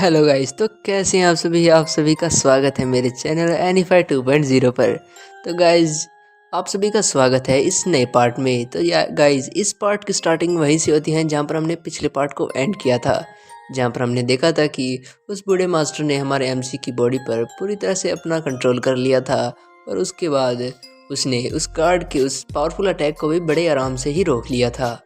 Hello guys, तो कैसे हैं आप सभी का स्वागत है मेरे चैनल एनीफाई 2.0 पर। तो गाइस, आप सभी का स्वागत है इस नए पार्ट में। तो या गाइस, इस पार्ट की स्टार्टिंग वहीं से होती है जहाँ पर हमने पिछले पार्ट को एंड किया था, जहाँ पर हमने देखा था कि उस बूढ़े मास्टर ने हमारे एमसी की बॉडी पर पूरी तरह से अपना कंट्रोल कर लिया था और उसके बाद उसने उस गार्ड के उस पावरफुल अटैक को भी बड़े आराम से ही रोक लिया था।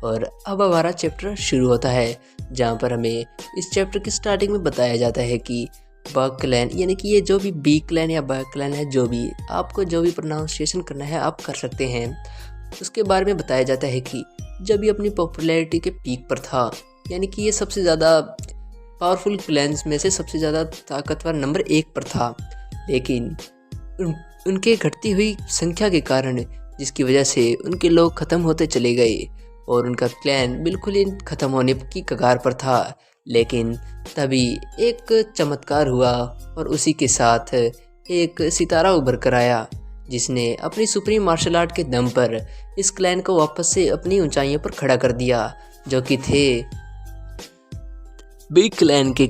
और अब हमारा चैप्टर शुरू होता है, जहाँ पर हमें इस चैप्टर की स्टार्टिंग में बताया जाता है कि बग क्लैन, यानी कि ये जो भी बी क्लैन या बग क्लैन है, जो भी आपको जो भी प्रोनाउंसिएशन करना है आप कर सकते हैं। उसके बारे में बताया जाता है कि जब ये अपनी पॉपुलैरिटी के पीक पर था, यानी कि ये सबसे ज़्यादा पावरफुल क्लैन्स में से सबसे ज़्यादा ताकतवर नंबर 1 पर था, लेकिन उनके घटती हुई संख्या के कारण, जिसकी वजह से उनके लोग ख़त्म होते चले गए और उनका क्लैन बिल्कुल ही ख़त्म होने की कगार पर था। लेकिन तभी एक चमत्कार हुआ और उसी के साथ एक सितारा उभर कर आया, जिसने अपनी सुप्रीम मार्शल आर्ट के दम पर इस क्लैन को वापस से अपनी ऊंचाइयों पर खड़ा कर दिया, जो कि थे बिग क्लैन के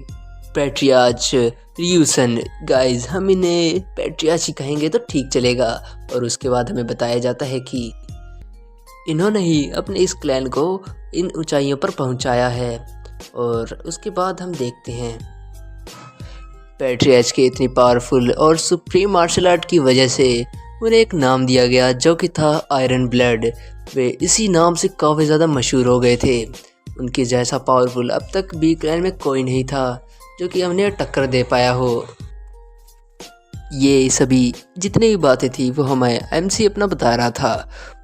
पैट्रियार्च रियूसन। गाइस, हम इन्हें पैट्रियार्च ही कहेंगे तो ठीक चलेगा। और उसके बाद हमें बताया जाता है कि इन्होंने ही अपने इस क्लैन को इन ऊंचाइयों पर पहुंचाया है। और उसके बाद हम देखते हैं पैट्रियार्च के इतनी पावरफुल और सुप्रीम मार्शल आर्ट की वजह से उन्हें एक नाम दिया गया, जो कि था आयरन ब्लड। वे इसी नाम से काफ़ी ज़्यादा मशहूर हो गए थे। उनके जैसा पावरफुल अब तक बी क्लैन में कोई नहीं था जो कि हमने टक्कर दे पाया हो। ये सभी जितनी भी बातें थी वो हमें एमसी अपना बता रहा था।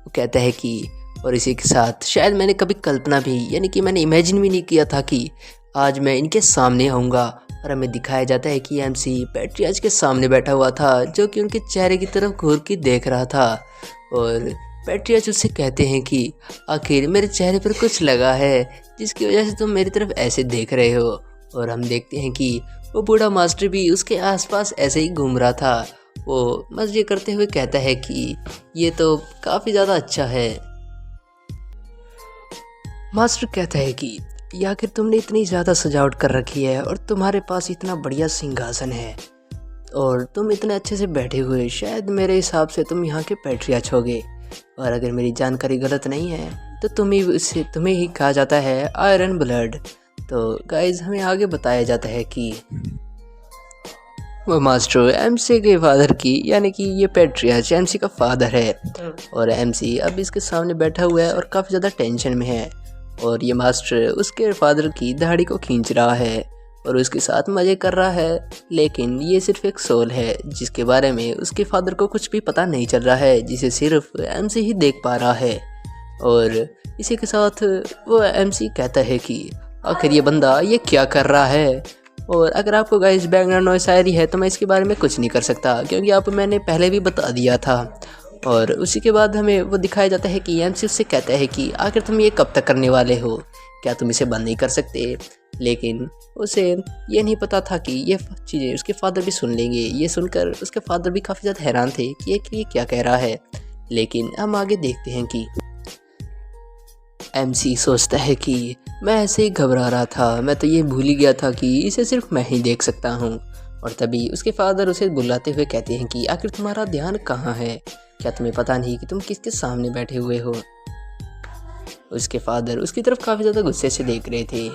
वो कहता है कि और इसी के साथ शायद मैंने कभी कल्पना भी, यानी कि मैंने इमेजिन भी नहीं किया था कि आज मैं इनके सामने आऊँगा। और हमें दिखाया जाता है कि एमसी पैट्रियार्च के सामने बैठा हुआ था, जो कि उनके चेहरे की तरफ घूर के देख रहा था। और पैट्रियार्च उससे कहते हैं कि आखिर मेरे चेहरे पर कुछ लगा है जिसकी वजह से तुम मेरी तरफ ऐसे देख रहे हो। और हम देखते हैं कि वो बूढ़ा मास्टर भी उसके आसपास ऐसे ही घूम रहा था। वो मज़े करते हुए कहता है कि ये तो काफ़ी ज़्यादा अच्छा है। मास्टर कहता है कि या आखिर तुमने इतनी ज़्यादा सजावट कर रखी है और तुम्हारे पास इतना बढ़िया सिंहासन है और तुम इतने अच्छे से बैठे हुए, शायद मेरे हिसाब से तुम यहाँ के पैट्रियार्च होगे। और अगर मेरी जानकारी गलत नहीं है तो तुम्हें ही कहा जाता है आयरन ब्लड। तो गाइज, हमें आगे बताया जाता है कि वो मास्टर एमसी के फादर की, यानी कि ये पैट्रियार्च एमसी का फादर है। और एमसी अब इसके सामने बैठा हुआ है और काफ़ी ज़्यादा टेंशन में है। और ये मास्टर उसके फादर की दाढ़ी को खींच रहा है और उसके साथ मज़े कर रहा है। लेकिन ये सिर्फ एक सोल है जिसके बारे में उसके फादर को कुछ भी पता नहीं चल रहा है, जिसे सिर्फ एमसी ही देख पा रहा है। और इसी के साथ वो एमसी कहता है कि आखिर ये बंदा ये क्या कर रहा है। और अगर आपको गाइस बैकग्राउंड नॉइस आ रही है तो मैं इसके बारे में कुछ नहीं कर सकता, क्योंकि आप मैंने पहले भी बता दिया था। और उसी के बाद हमें वो दिखाया जाता है कि एमसी उससे कहता है कि आखिर तुम ये कब तक करने वाले हो, क्या तुम इसे बंद नहीं कर सकते। लेकिन उसे ये नहीं पता था कि ये चीज़ें उसके फादर भी सुन लेंगे। ये सुनकर उसके फादर भी काफ़ी ज़्यादा हैरान थे कि ये क्या कह रहा है। लेकिन हम आगे देखते हैं कि एमसी सोचता है कि मैं ऐसे ही घबरा रहा था, मैं तो ये भूल ही गया था कि इसे सिर्फ मैं ही देख सकता हूँ। और तभी उसके फादर उसे बुलाते हुए कहते हैं कि आखिर तुम्हारा ध्यान कहाँ है, क्या तुम्हें पता नहीं कि तुम किसके सामने बैठे हुए हो। उसके फादर उसकी तरफ काफ़ी ज़्यादा गुस्से से देख रहे थे।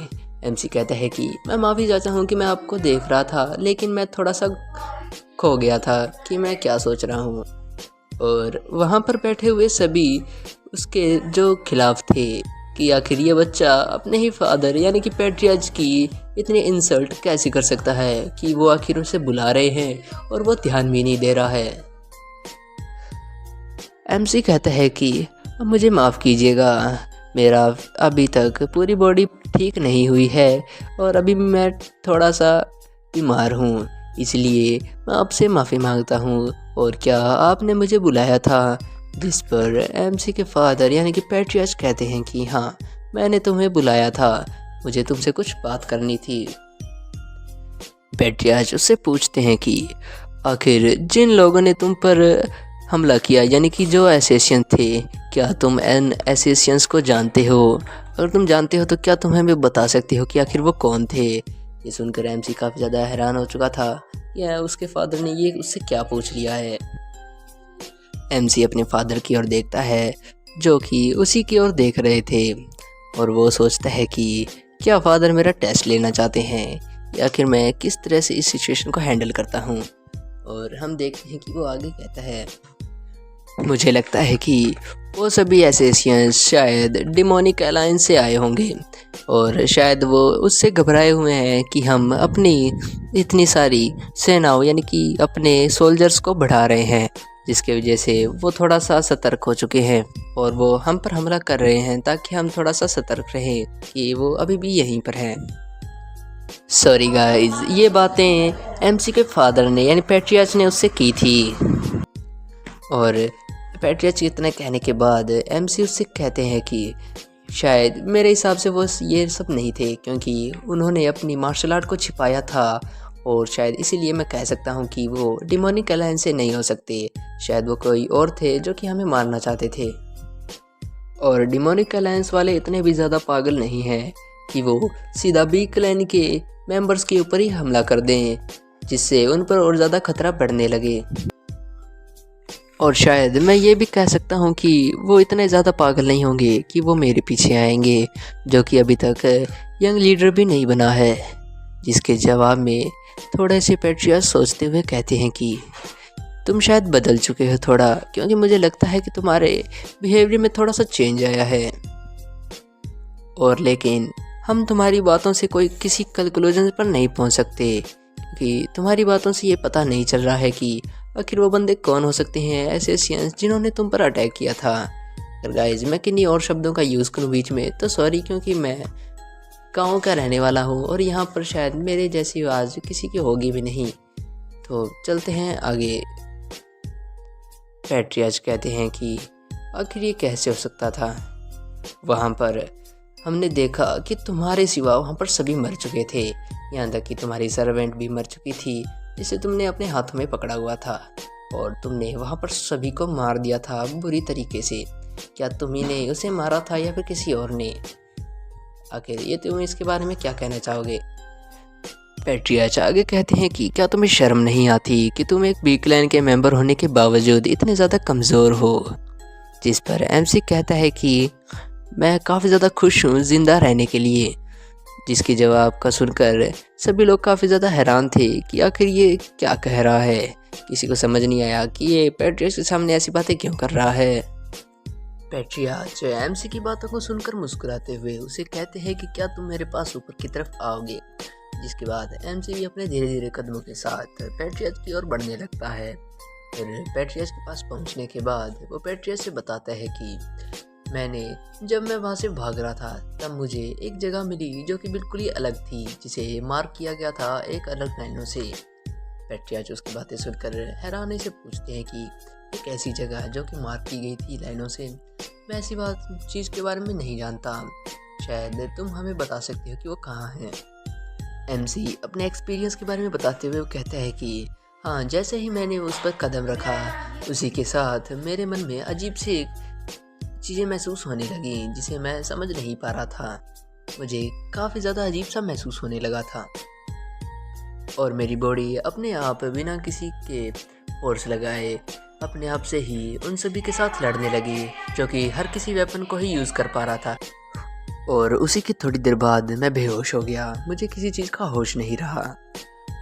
एमसी कहता है कि मैं माफ़ी चाहता हूँ कि मैं आपको देख रहा था, लेकिन मैं थोड़ा सा खो गया था कि मैं क्या सोच रहा हूँ। और वहाँ पर बैठे हुए सभी उसके जो खिलाफ थे कि आखिर ये बच्चा अपने ही फादर, यानी कि पैट्रियार्च की इतनी इंसल्ट कैसे कर सकता है कि वो आखिर उसे बुला रहे हैं और वो ध्यान भी नहीं दे रहा है। एमसी कहता है कि मुझे माफ़ कीजिएगा, मेरा अभी तक पूरी बॉडी ठीक नहीं हुई है और अभी मैं थोड़ा सा बीमार हूँ, इसलिए मैं आपसे माफ़ी मांगता हूँ। और क्या आपने मुझे बुलाया था? जिस पर एमसी के फादर, यानी कि पैट्रियार्च कहते हैं कि हाँ, मैंने तुम्हें बुलाया था, मुझे तुमसे कुछ बात करनी थी। पैट्रियार्च उससे पूछते हैं कि आखिर जिन लोगों ने तुम पर हमला किया, यानी कि जो एसेसियन थे, क्या तुम इन एसेसियंस को जानते हो? अगर तुम जानते हो तो क्या तुम हमें बता सकते हो कि आखिर वो कौन थे? ये सुनकर एमसी काफ़ी ज़्यादा हैरान हो चुका था कि उसके फादर ने ये उससे क्या पूछ लिया है। एमसी अपने फादर की ओर देखता है जो कि उसी की ओर देख रहे थे, और वो सोचता है कि क्या फादर मेरा टेस्ट लेना चाहते हैं या आखिर मैं किस तरह से इस सिचुएशन को हैंडल करता हूँ। और हम देखते हैं कि वो आगे कहता है, मुझे लगता है कि वो सभी एसेसियंस शायद डिमोनिक अलायंस से आए होंगे और शायद वो उससे घबराए हुए हैं कि हम अपनी इतनी सारी सेनाओं यानी कि अपने सोल्जर्स को बढ़ा रहे हैं, जिसके वजह से वो थोड़ा सा सतर्क हो चुके हैं और वो हम पर हमला कर रहे हैं ताकि हम थोड़ा सा सतर्क रहें कि वो अभी भी यहीं पर हैं। सॉरी गाइस, ये बातें एमसी के फादर ने यानी पैट्रियार्च ने उससे की थी। और पैट्रियार्च के इतना कहने के बाद एमसी उससे कहते हैं कि शायद मेरे हिसाब से वो ये सब नहीं थे, क्योंकि उन्होंने अपनी मार्शल आर्ट को छिपाया था और शायद इसीलिए मैं कह सकता हूँ कि वो डिमोनिक अलायंस से नहीं हो सकते। शायद वो कोई और थे जो कि हमें मारना चाहते थे। और डिमोनिक अलायंस वाले इतने भी ज़्यादा पागल नहीं हैं कि वो सीधा बी क्लैन के मेंबर्स के ऊपर ही हमला कर दें, जिससे उन पर और ज़्यादा खतरा बढ़ने लगे। और शायद मैं ये भी कह सकता हूँ कि वो इतने ज़्यादा पागल नहीं होंगे कि वो मेरे पीछे आएंगे, जो कि अभी तक यंग लीडर भी नहीं बना है। जिसके जवाब में थोड़े से पैट्रियार्च सोचते हुए कहते हैं कि तुम शायद बदल चुके हो थोड़ा, क्योंकि मुझे लगता है कि तुम्हारे बिहेवियर में थोड़ा सा चेंज आया है। और लेकिन हम तुम्हारी बातों से कोई किसी कंक्लूजन पर नहीं पहुंच सकते, क्योंकि तुम्हारी बातों से ये पता नहीं चल रहा है कि आखिर वो बंदे कौन हो सकते हैं एसेसियंस जिन्होंने तुम पर अटैक किया था। अगर गाइज मैं किन्हीं और शब्दों का यूज़ करूँ बीच में तो सॉरी, क्योंकि मैं गाँव का रहने वाला हूँ और यहाँ पर शायद मेरे जैसी आवाज़ किसी की होगी भी नहीं। तो चलते हैं आगे। पैट्रियार्च कहते हैं कि आखिर ये कैसे हो सकता था। वहाँ पर हमने देखा कि तुम्हारे सिवा वहाँ पर सभी मर चुके थे, यहाँ तक कि तुम्हारी सर्वेंट भी मर चुकी थी जिसे तुमने अपने हाथों में पकड़ा हुआ था, और तुमने वहाँ पर सभी को मार दिया था बुरी तरीके से। क्या तुम्ही ने उसे मारा था या फिर किसी और ने? आखिर ये तुम इसके बारे में क्या कहना चाहोगे? पैट्रियार्च आगे कहते हैं कि क्या तुम्हें शर्म नहीं आती कि तुम एक बी क्लैन के मेंबर होने के बावजूद इतने ज़्यादा कमज़ोर हो? जिस पर एमसी कहता है कि मैं काफ़ी ज़्यादा खुश हूँ ज़िंदा रहने के लिए। जिसके जवाब का सुनकर सभी लोग काफ़ी ज़्यादा हैरान थे कि आखिर ये क्या कह रहा है। किसी को समझ नहीं आया कि ये पैट्रियार्च के सामने ऐसी बातें क्यों कर रहा है। पैट्रियार्च एमसी की बातों को सुनकर मुस्कुराते हुए उसे कहते हैं कि क्या तुम मेरे पास ऊपर की तरफ आओगे। जिसके बाद एमसी भी अपने धीरे धीरे कदमों के साथ पैट्रियार्च की ओर बढ़ने लगता है। फिर पैट्रियार्च के पास पहुंचने के बाद वो पैट्रियार्च से बताता है कि जब मैं वहाँ से भाग रहा था तब मुझे एक जगह मिली जो कि बिल्कुल ही अलग थी, जिसे मार्क किया गया था एक अलग लाइनों से। पैट्रियार्च उसकी बातें सुनकर हैरानी से पूछते हैं कि एक ऐसी जगह है जो कि मार्क की गई थी लाइनों से। मैं ऐसी चीज़ के बारे में नहीं जानता, शायद तुम हमें बता सकते हो कि वो कहाँ है। एमसी अपने एक्सपीरियंस के बारे में बताते हुए वो कहता है कि हाँ, जैसे ही मैंने उस पर कदम रखा उसी के साथ मेरे मन में अजीब सी चीज़ें महसूस होने लगी जिसे मैं समझ नहीं पा रहा था। मुझे काफ़ी ज़्यादा अजीब सा महसूस होने लगा था और मेरी बॉडी अपने आप बिना किसी के फोर्स लगाए अपने आप से ही उन सभी के साथ लड़ने लगी जो कि हर किसी वेपन को ही यूज़ कर पा रहा था। और उसी की थोड़ी देर बाद मैं बेहोश हो गया, मुझे किसी चीज़ का होश नहीं रहा।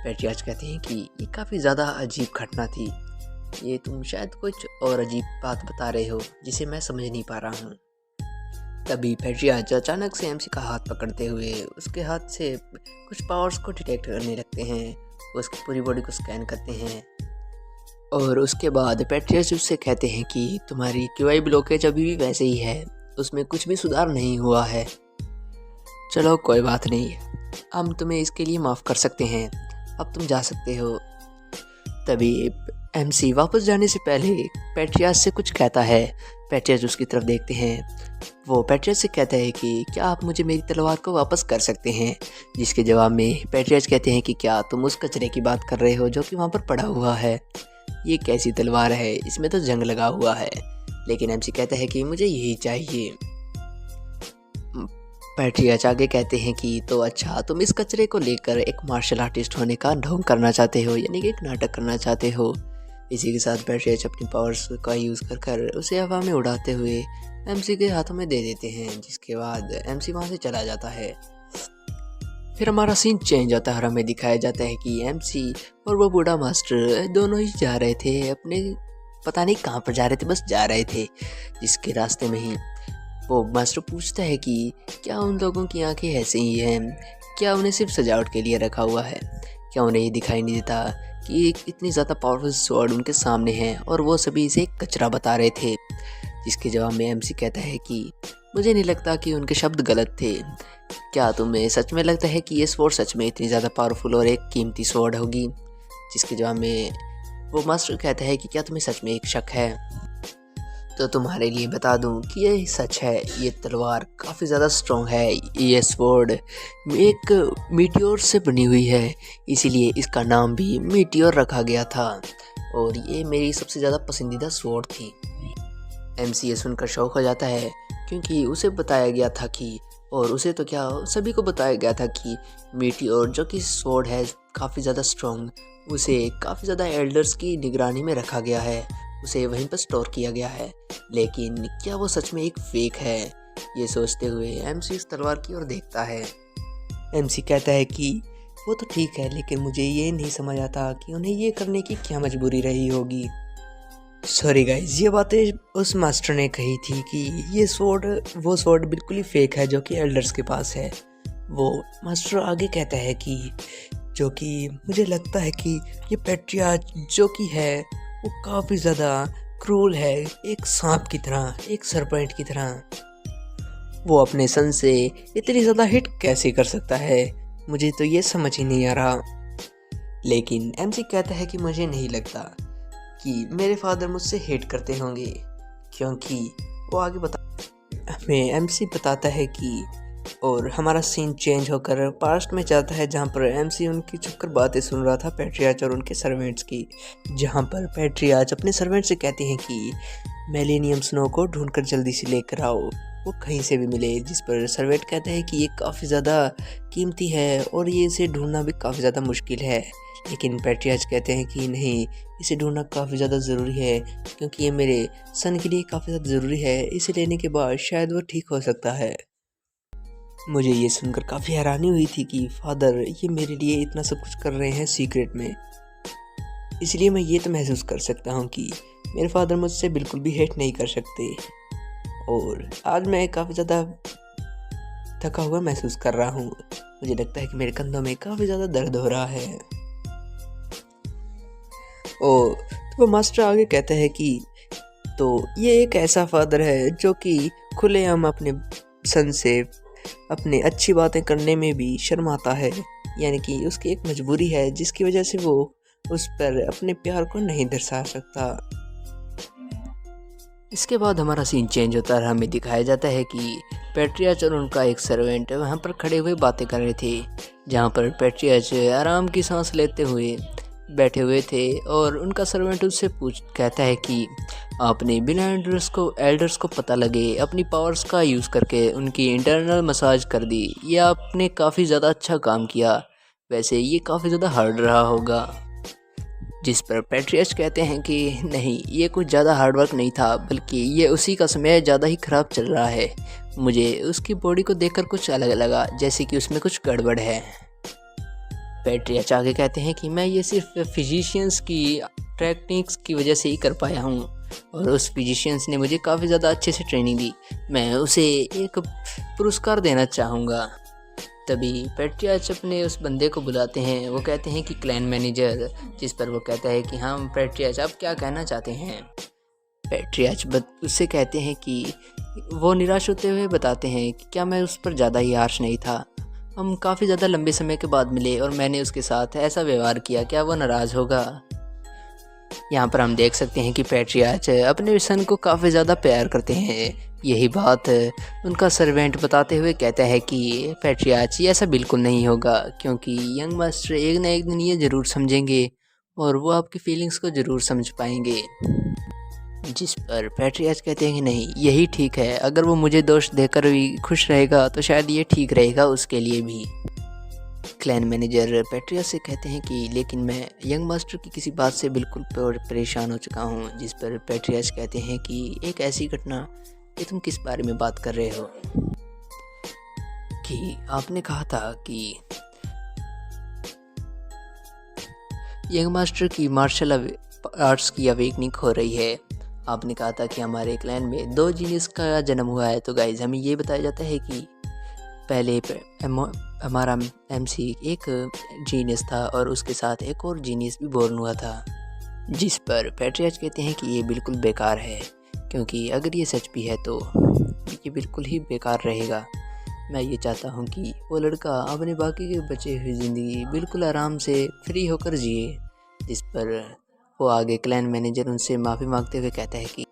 पैट्रियार्च कहते हैं कि ये काफ़ी ज़्यादा अजीब घटना थी, ये तुम शायद कुछ और अजीब बात बता रहे हो जिसे मैं समझ नहीं पा रहा हूँ। तभी पैट्रियार्च अचानक से एमसी का हाथ पकड़ते हुए उसके हाथ से कुछ पावर्स को डिटेक्ट करने लगते हैं, उसकी पूरी बॉडी को स्कैन करते हैं और उसके बाद पैट्रियार्च उससे कहते हैं कि तुम्हारी क्यूआई ब्लॉकेज अभी भी वैसे ही है, उसमें कुछ भी सुधार नहीं हुआ है। चलो कोई बात नहीं, हम तुम्हें इसके लिए माफ़ कर सकते हैं, अब तुम जा सकते हो। तभी एमसी वापस जाने से पहले पैट्रियार्च से कुछ कहता है। पैट्रियार्च उसकी तरफ देखते हैं, वो पैट्रियार्च से कहता है कि क्या आप मुझे मेरी तलवार को वापस कर सकते हैं। जिसके जवाब में पैट्रियार्च कहते हैं कि क्या तुम उस कचरे की बात कर रहे हो जो कि वहाँ पर पड़ा हुआ है, ये कैसी तलवार है, इसमें तो जंग लगा हुआ है। लेकिन एमसी कहता है कि मुझे यही चाहिए। पैट्रियाच आगे कहते हैं कि तो अच्छा, तुम इस कचरे को लेकर एक मार्शल आर्टिस्ट होने का ढोंग करना चाहते हो, यानी कि एक नाटक करना चाहते हो। इसी के साथ पैट्रियाच अपनी पावर्स का यूज़ कर कर उसे हवा में उड़ाते हुए एमसी के हाथों में दे देते हैं, जिसके बाद एमसी वहाँ से चला जाता है। फिर हमारा सीन चेंज होता है और हमें दिखाया जाता है कि एमसी और वो बूढ़ा मास्टर दोनों ही जा रहे थे अपने, पता नहीं कहाँ पर जा रहे थे, बस जा रहे थे। जिसके रास्ते में ही वो मास्टर पूछता है कि क्या उन लोगों की आंखें ऐसे ही हैं, क्या उन्हें सिर्फ सजावट के लिए रखा हुआ है, क्या उन्हें ये दिखाई नहीं देता कि एक इतनी ज़्यादा पावरफुल स्वॉर्ड उनके सामने है और वो सभी इसे एक कचरा बता रहे थे। जिसके जवाब में एमसी कहता है कि मुझे नहीं लगता कि उनके शब्द गलत थे, क्या तुम्हें सच में लगता है कि ये स्वॉर्ड सच में इतनी ज़्यादा पावरफुल और एक कीमती स्वॉर्ड होगी। जिसके जवाब में वो मास्टर कहता है कि क्या तुम्हें सच में एक शक है, तो तुम्हारे लिए बता दूं कि ये सच है, ये तलवार काफ़ी ज़्यादा स्ट्रॉन्ग है। ये स्वॉर्ड एक मीटियोर से बनी हुई है, इसीलिए इसका नाम भी मीटियोर रखा गया था और ये मेरी सबसे ज़्यादा पसंदीदा स्वॉर्ड थी। एमसी ये सुनकर शौक हो जाता है, क्योंकि उसे बताया गया था कि, और उसे तो क्या सभी को बताया गया था कि मीटियोर जो कि स्वॉर्ड है काफ़ी ज़्यादा स्ट्रॉन्ग, उसे काफ़ी ज़्यादा एल्डर्स की निगरानी में रखा गया है, उसे वहीं पर स्टोर किया गया है। लेकिन क्या वो सच में एक फेक है, ये सोचते हुए एमसी इस तलवार की ओर देखता है। एमसी कहता है कि वो तो ठीक है, लेकिन मुझे ये नहीं समझ आता कि उन्हें ये करने की क्या मजबूरी रही होगी। सॉरी गाइज, ये बातें उस मास्टर ने कही थी कि ये वो स्वॉर्ड बिल्कुल ही फेक है जो कि एल्डर्स के पास है। वो मास्टर आगे कहता है कि जो कि मुझे लगता है कि ये पैट्रियाच जो कि है वो काफ़ी ज़्यादा क्रूल है, एक सांप की तरह, एक सरपेंट की तरह। वो अपने सन से इतनी ज़्यादा हिट कैसे कर सकता है, मुझे तो ये समझ ही नहीं आ रहा। लेकिन एमसी कहता है कि मुझे नहीं लगता कि मेरे फादर मुझसे हेट करते होंगे, क्योंकि वो आगे हमें एमसी बताता है कि, और हमारा सीन चेंज होकर पास्ट में जाता है जहाँ पर एमसी उनकी छुपकर बातें सुन रहा था पैट्रियाच और उनके सर्वेंट्स की, जहाँ पर पैट्रियाच अपने सर्वेंट से कहते हैं कि मेलेनियम स्नो को ढूंढकर जल्दी से लेकर आओ, वो कहीं से भी मिले। जिस पर सर्वेंट कहता है कि ये काफ़ी ज़्यादा कीमती है और ये इसे ढूंढना भी काफ़ी ज़्यादा मुश्किल है। लेकिन पैट्रियाच कहते हैं कि नहीं, इसे ढूंढना काफ़ी ज़्यादा ज़रूरी है, क्योंकि ये मेरे सन के लिए काफ़ी ज़्यादा ज़रूरी है, इसे लेने के बाद शायद वो ठीक हो सकता है। मुझे ये सुनकर काफ़ी हैरानी हुई थी कि फादर ये मेरे लिए इतना सब कुछ कर रहे हैं सीक्रेट में, इसलिए मैं ये तो महसूस कर सकता हूँ कि मेरे फादर मुझसे बिल्कुल भी हेट नहीं कर सकते। और आज मैं काफ़ी ज़्यादा थका हुआ महसूस कर रहा हूँ, मुझे लगता है कि मेरे कंधों में काफ़ी ज़्यादा दर्द हो रहा है। तो वो मास्टर आगे कहता है कि तो ये एक ऐसा फादर है जो कि खुलेआम अपने सन से अपने अच्छी बातें करने में भी शर्माता है, यानी कि उसकी एक मजबूरी है जिसकी वजह से वो उस पर अपने प्यार को नहीं दर्शा सकता। इसके बाद हमारा सीन चेंज होता है, हमें दिखाया जाता है कि पैट्रियाच और उनका एक सर्वेंट वहाँ पर खड़े हुए बातें कर रहे थे, जहाँ पर पैट्रियाच आराम की सांस लेते हुए बैठे हुए थे और उनका सर्वेंट उससे कहता है कि आपने बिना एल्डर्स को पता लगे अपनी पावर्स का यूज़ करके उनकी इंटरनल मसाज कर दी, ये आपने काफ़ी ज़्यादा अच्छा काम किया, वैसे ये काफ़ी ज़्यादा हार्ड रहा होगा। जिस पर पैट्रियाच कहते हैं कि नहीं, ये कुछ ज़्यादा हार्ड वर्क नहीं था, बल्कि ये उसी का समय ज़्यादा ही ख़राब चल रहा है, मुझे उसकी बॉडी को देखकर कुछ अलग लगा, जैसे कि उसमें कुछ गड़बड़ है। पैट्रियाच आगे कहते हैं कि मैं ये सिर्फ फिजिशियंस की टेक्निक्स की वजह से ही कर पाया हूँ, और उस फिजिशियंस ने मुझे काफ़ी ज़्यादा अच्छे से ट्रेनिंग दी, मैं उसे एक पुरस्कार देना चाहूँगा। तभी पैट्रियाच अपने उस बंदे को बुलाते हैं, वो कहते हैं कि क्लैन मैनेजर, जिस पर वो कहता है कि हाँ पैट्रियाच आप क्या कहना चाहते हैं। पैट्रियाच उससे कहते हैं कि वो निराश होते हुए बताते हैं कि क्या मैं उस पर ज़्यादा ही हार्श नहीं था, हम काफ़ी ज़्यादा लंबे समय के बाद मिले और मैंने उसके साथ ऐसा व्यवहार किया, क्या वो नाराज़ होगा। यहाँ पर हम देख सकते हैं कि पैट्रियाच अपने सन को काफ़ी ज़्यादा प्यार करते हैं, यही बात उनका सर्वेंट बताते हुए कहता है कि पैट्रियाच ये ऐसा बिल्कुल नहीं होगा, क्योंकि यंग मास्टर एक ना एक दिन ये ज़रूर समझेंगे और वो आपकी फीलिंग्स को ज़रूर समझ पाएंगे। जिस पर पैट्रियाज कहते हैं कि नहीं, यही ठीक है, अगर वो मुझे दोष देकर भी खुश रहेगा तो शायद ये ठीक रहेगा उसके लिए भी। क्लैन मैनेजर पैट्रियाज से कहते हैं कि लेकिन मैं यंग मास्टर की किसी बात से बिल्कुल परेशान हो चुका हूँ। जिस पर पैट्रियाज कहते हैं कि एक ऐसी घटना कि तुम किस बारे में बात कर रहे हो, कि आपने कहा था कि यंग मास्टर की मार्शल आर्ट्स की अवेकनिंग हो रही है। आपने कहा था कि हमारे क्लैन में 2 जीनियस का जन्म हुआ है। तो गाइज हमें ये बताया जाता है कि पहले हमारा MC एक जीनियस था और उसके साथ एक और जीनियस भी बोर्न हुआ था। जिस पर पैट्रियाज कहते हैं कि ये बिल्कुल बेकार है, क्योंकि अगर ये सच भी है तो ये बिल्कुल ही बेकार रहेगा। मैं ये चाहता हूँ कि वो लड़का अपने बाकी के बचे हुई ज़िंदगी बिल्कुल आराम से फ्री होकर जिए। जिस पर वो आगे क्लैन मैनेजर उनसे माफ़ी मांगते हुए कहता है कि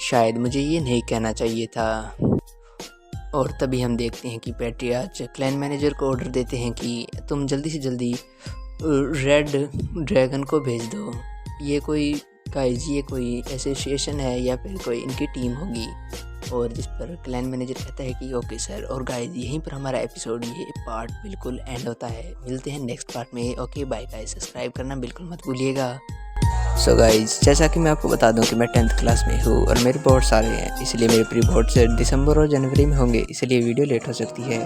शायद मुझे ये नहीं कहना चाहिए था। और तभी हम देखते हैं कि पैट्रियाज क्लैन मैनेजर को ऑर्डर देते हैं कि तुम जल्दी से जल्दी रेड ड्रैगन को भेज दो। ये कोई गाइज ये कोई एसोसिएशन है या फिर कोई इनकी टीम होगी। और जिस पर क्लैन मैनेजर कहता है कि ओके सर। और गाइज यहीं पर हमारा एपिसोड ये पार्ट बिल्कुल एंड होता है। मिलते हैं नेक्स्ट पार्ट में। ओके बाय गाइज, सब्सक्राइब करना बिल्कुल मत भूलिएगा। सो गाइज जैसा कि मैं आपको बता दूं कि मैं 10th क्लास में हूँ और मेरे बोर्ड्स आ रहे हैं, इसलिए मेरे प्री बोर्ड्स दिसंबर और जनवरी में होंगे, इसलिए वीडियो लेट हो सकती है।